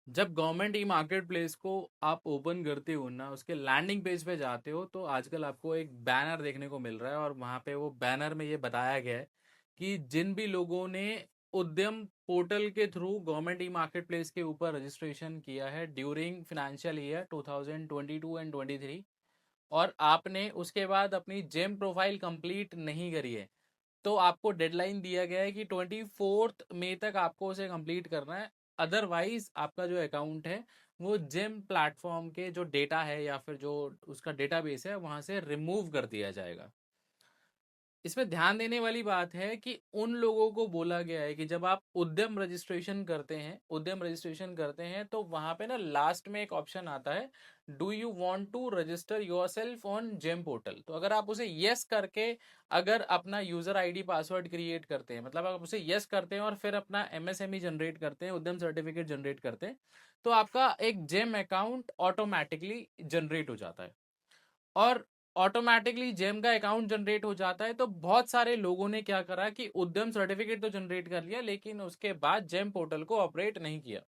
जब government e market place को आप ओपन करते हो ना, उसके लैंडिंग पेज पे जाते हो तो आजकल आपको एक बैनर देखने को मिल रहा है, और वहाँ पे वो बैनर में ये बताया गया है कि जिन भी लोगों ने उद्यम पोर्टल के through government e market place के ऊपर रजिस्ट्रेशन किया है ड्यूरिंग फाइनेंशियल ईयर 2022 एंड 23, और आपने उसके बाद अपनी जेम प्रोफाइल कंप्लीट नहीं करी है, तो आपको डेडलाइन दिया गया है कि 24 मई तक आपको उसे कंप्लीट करना है। अदरवाइज आपका जो अकाउंट है वो जिम प्लेटफॉर्म के जो डेटा है या फिर जो उसका डेटाबेस है वहां से रिमूव कर दिया जाएगा। इसमें ध्यान देने वाली बात है कि उन लोगों को बोला गया है कि जब आप उद्यम रजिस्ट्रेशन करते हैं तो वहां पे ना लास्ट में एक ऑप्शन आता है, do you want to register yourself on GeM portal. तो अगर आप उसे यस करके अगर अपना यूजर आईडी पासवर्ड क्रिएट करते हैं, मतलब आप उसे यस करते हैं और फिर अपना एमएसएमई जनरेट करते हैं, उद्यम सर्टिफिकेट जनरेट करते हैं, तो आपका एक जेम अकाउंट ऑटोमेटिकली जनरेट हो जाता है। और ऑटोमेटिकली जेम का अकाउंट जनरेट हो जाता है, तो बहुत सारे लोगों ने क्या करा कि उद्यम सर्टिफिकेट तो जनरेट कर लिया लेकिन उसके बाद जेम पोर्टल को ऑपरेट नहीं किया।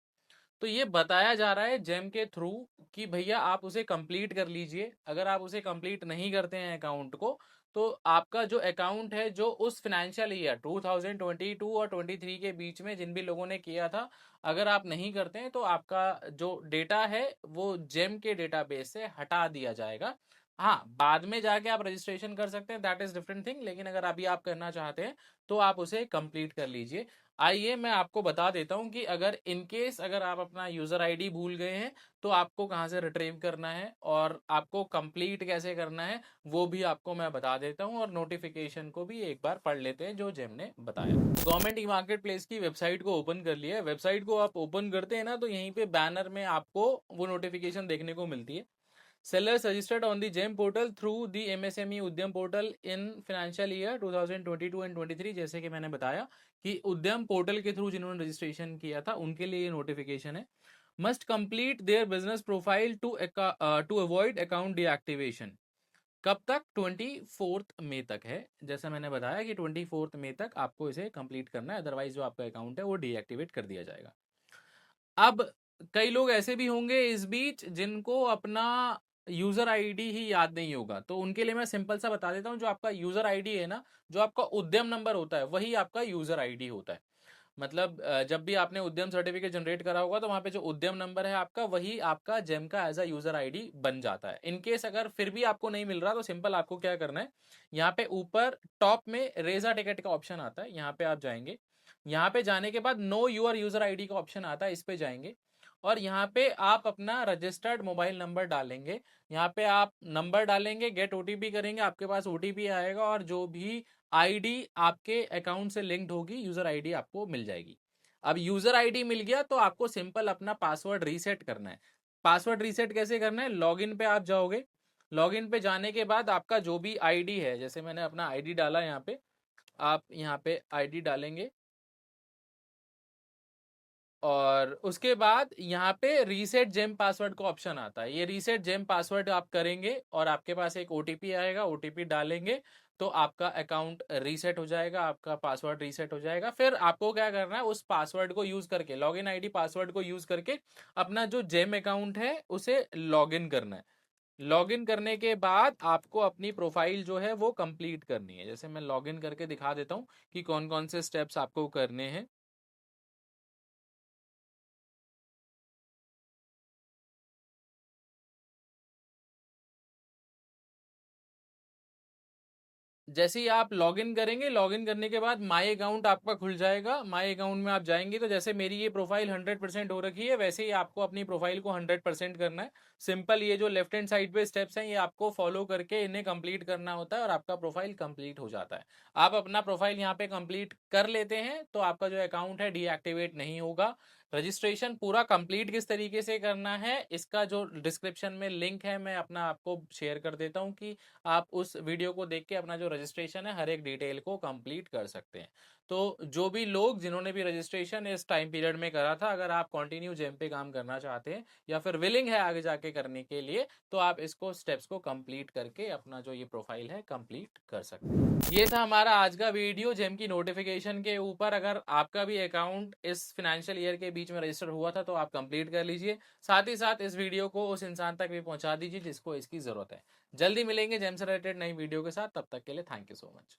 तो ये बताया जा रहा है जेम के थ्रू कि भैया आप उसे कंप्लीट कर लीजिए। अगर आप उसे कंप्लीट नहीं करते हैं अकाउंट को, तो आपका जो अकाउंट है जो उस फाइनेंशियल ईयर 2022 और 23 के बीच में जिन भी लोगों ने किया था, अगर आप नहीं करते हैं तो आपका जो डेटा है वो जेम के डेटाबेस से हटा दिया जाएगा। हाँ, बाद में जाके आप रजिस्ट्रेशन कर सकते हैं, दैट इज डिफरेंट थिंग, लेकिन अगर अभी आप करना चाहते हैं तो आप उसे कंप्लीट कर लीजिए। आइए मैं आपको बता देता हूं कि अगर इन केस अगर आप अपना यूजर आईडी भूल गए हैं तो आपको कहां से रिट्रीव करना है और आपको कंप्लीट कैसे करना है, वो भी आपको मैं बता देता हूं। और नोटिफिकेशन को भी एक बार पढ़ लेते हैं जो जेम ने बताया। गवर्नमेंट ई मार्केट प्लेस की वेबसाइट को ओपन कर लिया है। वेबसाइट को आप ओपन करते हैं ना, तो यहीं पे बैनर में आपको वो नोटिफिकेशन देखने को मिलती है, sellers registered on the GEM portal through the MSME उद्यम portal in financial year 2022 and 23। जैसे कि मैंने बताया कि उद्यम पोर्टल के थ्रू जिन्होंने रजिस्ट्रेशन किया था उनके लिए ये नोटिफिकेशन है। Must complete their business profile to avoid account deactivation. कब तक? 24 मई तक है। जैसा मैंने बताया कि 24 मई तक आपको इसे कंप्लीट करना है, अदरवाइज जो आपका अकाउंट है वो डीएक्टिवेट कर दिया जाएगा। अब कई लोग ऐसे भी होंगे इस बीच जिनको अपना यूजर आईडी ही याद नहीं होगा, तो उनके लिए मैं सिंपल सा बता देता हूं। जो आपका यूजर आईडी है ना, जो आपका उद्यम नंबर होता है वही आपका यूजर आईडी होता है। मतलब जब भी आपने उद्यम सर्टिफिकेट जनरेट करा होगा तो वहां पे जो उद्यम नंबर है आपका वही आपका जेम का एज अ यूजर आईडी बन जाता है। इनकेस अगर फिर भी आपको नहीं मिल रहा तो सिंपल आपको क्या करना है, यहाँ पे ऊपर टॉप में रेजा टिकट का ऑप्शन आता है, यहाँ पे आप जाएंगे। यहाँ पे जाने के बाद नो यूर यूजर आईडी का ऑप्शन आता है, इस पे जाएंगे और यहाँ पे आप अपना रजिस्टर्ड मोबाइल नंबर डालेंगे। यहाँ पे आप नंबर डालेंगे, गेट ओटीपी करेंगे, आपके पास ओटीपी आएगा और जो भी आईडी आपके अकाउंट से लिंक्ड होगी यूजर आईडी आपको मिल जाएगी। अब यूजर आईडी मिल गया तो आपको सिंपल अपना पासवर्ड रीसेट करना है। पासवर्ड रीसेट कैसे करना है? लॉगिन पे आप जाओगे। लॉगिन पे जाने के बाद आपका जो भी आईडी है, जैसे मैंने अपना आईडी डाला यहाँ पे, आप यहाँ पे आईडी डालेंगे और उसके बाद यहाँ पे रीसेट जेम पासवर्ड का ऑप्शन आता है। ये रीसेट जेम पासवर्ड आप करेंगे और आपके पास एक ओटीपी आएगा, ओटीपी डालेंगे तो आपका अकाउंट रीसेट हो जाएगा, आपका पासवर्ड रीसेट हो जाएगा। फिर आपको क्या करना है, उस पासवर्ड को यूज करके, लॉगिन आईडी पासवर्ड को यूज करके अपना जो जेम अकाउंट है उसे लॉगिन करना है। लॉगिन करने के बाद आपको अपनी प्रोफाइल जो है वो कंप्लीट करनी है। जैसे मैं लॉगिन करके दिखा देता हूँ कि कौन कौन से स्टेप्स आपको करने हैं। जैसे ही आप लॉगिन करेंगे, लॉगिन करने के बाद माई अकाउंट आपका खुल जाएगा। माई अकाउंट में आप जाएंगे तो जैसे मेरी ये प्रोफाइल 100% हो रखी है, वैसे ही आपको अपनी प्रोफाइल को 100% करना है। सिंपल ये जो लेफ्ट हैंड साइड पे स्टेप्स हैं ये आपको फॉलो करके इन्हें कंप्लीट करना होता है और आपका प्रोफाइल कंप्लीट हो जाता है। आप अपना प्रोफाइल यहाँ पे कंप्लीट कर लेते हैं तो आपका जो अकाउंट है डीएक्टिवेट नहीं होगा। रजिस्ट्रेशन पूरा कंप्लीट किस तरीके से करना है इसका जो डिस्क्रिप्शन में लिंक है मैं अपना आपको शेयर कर देता हूँ कि आप उस वीडियो को देख के अपना जो रजिस्ट्रेशन है हर एक डिटेल को कंप्लीट कर सकते हैं। तो जो भी लोग जिन्होंने भी रजिस्ट्रेशन इस टाइम पीरियड में करा था, अगर आप कंटिन्यू जेम पे काम करना चाहते हैं या फिर विलिंग है आगे जाके करने के लिए, तो आप इसको स्टेप्स को कंप्लीट करके अपना जो ये प्रोफाइल है कंप्लीट कर सकते हैं। ये था हमारा आज का वीडियो जेम की नोटिफिकेशन के ऊपर। अगर आपका भी अकाउंट इस फाइनेंशियल ईयर के बीच में रजिस्टर हुआ था तो आप कंप्लीट कर लीजिए। साथ ही साथ इस वीडियो को उस इंसान तक भी पहुंचा दीजिए जिसको इसकी जरूरत है। जल्दी मिलेंगे जेम से रिलेटेड नई वीडियो के साथ, तब तक के लिए थैंक यू सो मच।